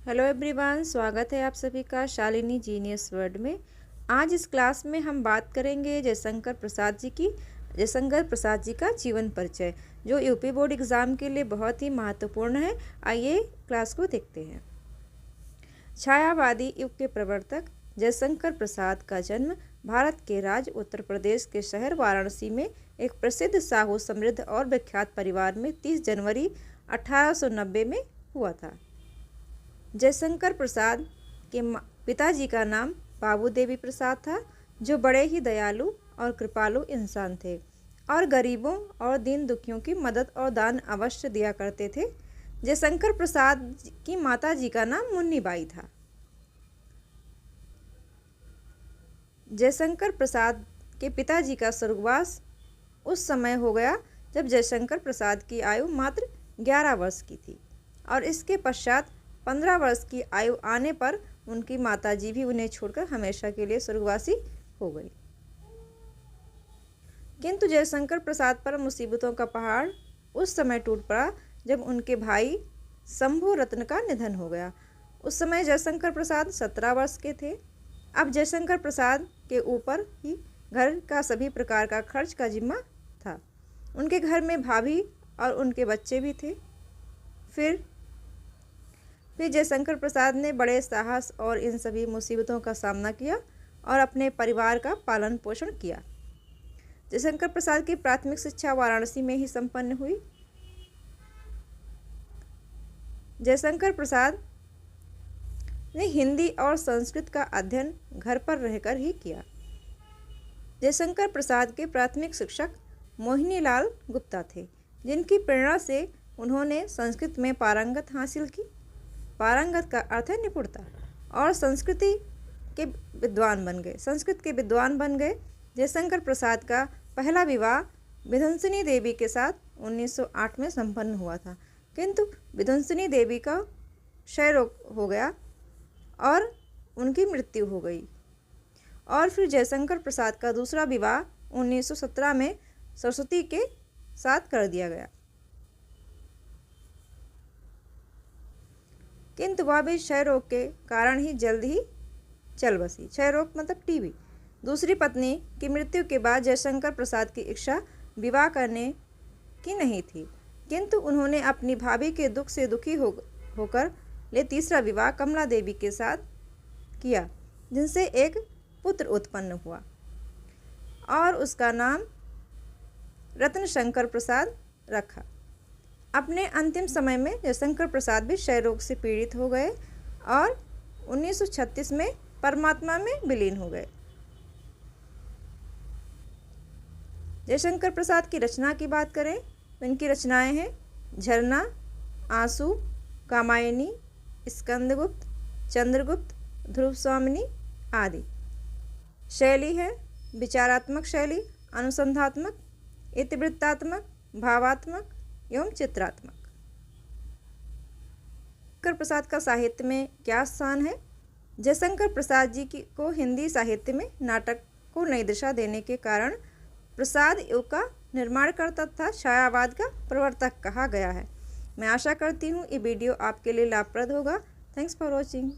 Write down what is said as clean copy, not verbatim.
Hello everyone, स्वागत है आप सभी का शालिनी जीनियस वर्ल्ड में। आज इस क्लास में हम बात करेंगे जयशंकर प्रसाद जी का जीवन परिचय, जो यूपी बोर्ड एग्ज़ाम के लिए बहुत ही महत्वपूर्ण है। आइए क्लास को देखते हैं। छायावादी युग के प्रवर्तक जयशंकर प्रसाद का जन्म भारत के राज्य उत्तर प्रदेश के शहर वाराणसी में एक प्रसिद्ध साहू समृद्ध और विख्यात परिवार में 30 जनवरी 1890 में हुआ था। जयशंकर प्रसाद के पिताजी का नाम बाबू देवी प्रसाद था, जो बड़े ही दयालु और कृपालु इंसान थे और गरीबों और दीन दुखियों की मदद और दान अवश्य दिया करते थे। जयशंकर प्रसाद की माताजी का नाम मुन्नी बाई था। जयशंकर प्रसाद के पिताजी का स्वर्गवास उस समय हो गया जब जयशंकर प्रसाद की आयु मात्र 11 वर्ष की थी और इसके पश्चात 15 वर्ष की आयु आने पर उनकी माताजी भी उन्हें छोड़कर हमेशा के लिए स्वर्गवासी हो गई। किंतु जयशंकर प्रसाद पर मुसीबतों का पहाड़ उस समय टूट पड़ा जब उनके भाई शंभू रत्न का निधन हो गया। उस समय जयशंकर प्रसाद 17 वर्ष के थे। अब जयशंकर प्रसाद के ऊपर ही घर का सभी प्रकार का खर्च का जिम्मा था। उनके घर में भाभी और उनके बच्चे भी थे। फिर जयशंकर प्रसाद ने बड़े साहस और इन सभी मुसीबतों का सामना किया और अपने परिवार का पालन पोषण किया। जयशंकर प्रसाद की प्राथमिक शिक्षा वाराणसी में ही संपन्न हुई। जयशंकर प्रसाद ने हिंदी और संस्कृत का अध्ययन घर पर रहकर ही किया। जयशंकर प्रसाद के प्राथमिक शिक्षक मोहिनी लाल गुप्ता थे, जिनकी प्रेरणा से उन्होंने संस्कृत में पारंगत हासिल की। पारंगत का अर्थ है निपुणता, और संस्कृत के विद्वान बन गए। जयशंकर प्रसाद का पहला विवाह विध्वंसिनी देवी के साथ 1908 में संपन्न हुआ था, किंतु विध्वंसिनी देवी का क्षय रोग हो गया और उनकी मृत्यु हो गई। और फिर जयशंकर प्रसाद का दूसरा विवाह 1917 में सरस्वती के साथ कर दिया गया, किंतु वह भी क्षय रोग के कारण ही जल्द ही चल बसी। क्षय रोग मतलब टीबी। दूसरी पत्नी की मृत्यु के बाद जयशंकर प्रसाद की इच्छा विवाह करने की नहीं थी, किंतु उन्होंने अपनी भाभी के दुख से दुखी होकर तीसरा विवाह कमला देवी के साथ किया, जिनसे एक पुत्र उत्पन्न हुआ और उसका नाम रत्न शंकर प्रसाद रखा। अपने अंतिम समय में जयशंकर प्रसाद भी क्षय रोग से पीड़ित हो गए और 1936 में परमात्मा में विलीन हो गए। जयशंकर प्रसाद की रचना की बात करें तो इनकी रचनाएं हैं झरना, आंसू, कामायनी, स्कंदगुप्त, चंद्रगुप्त, ध्रुव स्वामिनी आदि। शैली है विचारात्मक शैली, अनुसंधात्मक, इतिवृत्तात्मक, भावात्मक एवं चित्रात्मक। जयशंकर प्रसाद का साहित्य में क्या स्थान है? जयशंकर प्रसाद जी को हिंदी साहित्य में नाटक को नई दिशा देने के कारण प्रसाद युग का निर्माणकर्ता तथा छायावाद का प्रवर्तक कहा गया है। मैं आशा करती हूँ ये वीडियो आपके लिए लाभप्रद होगा। Thanks for watching.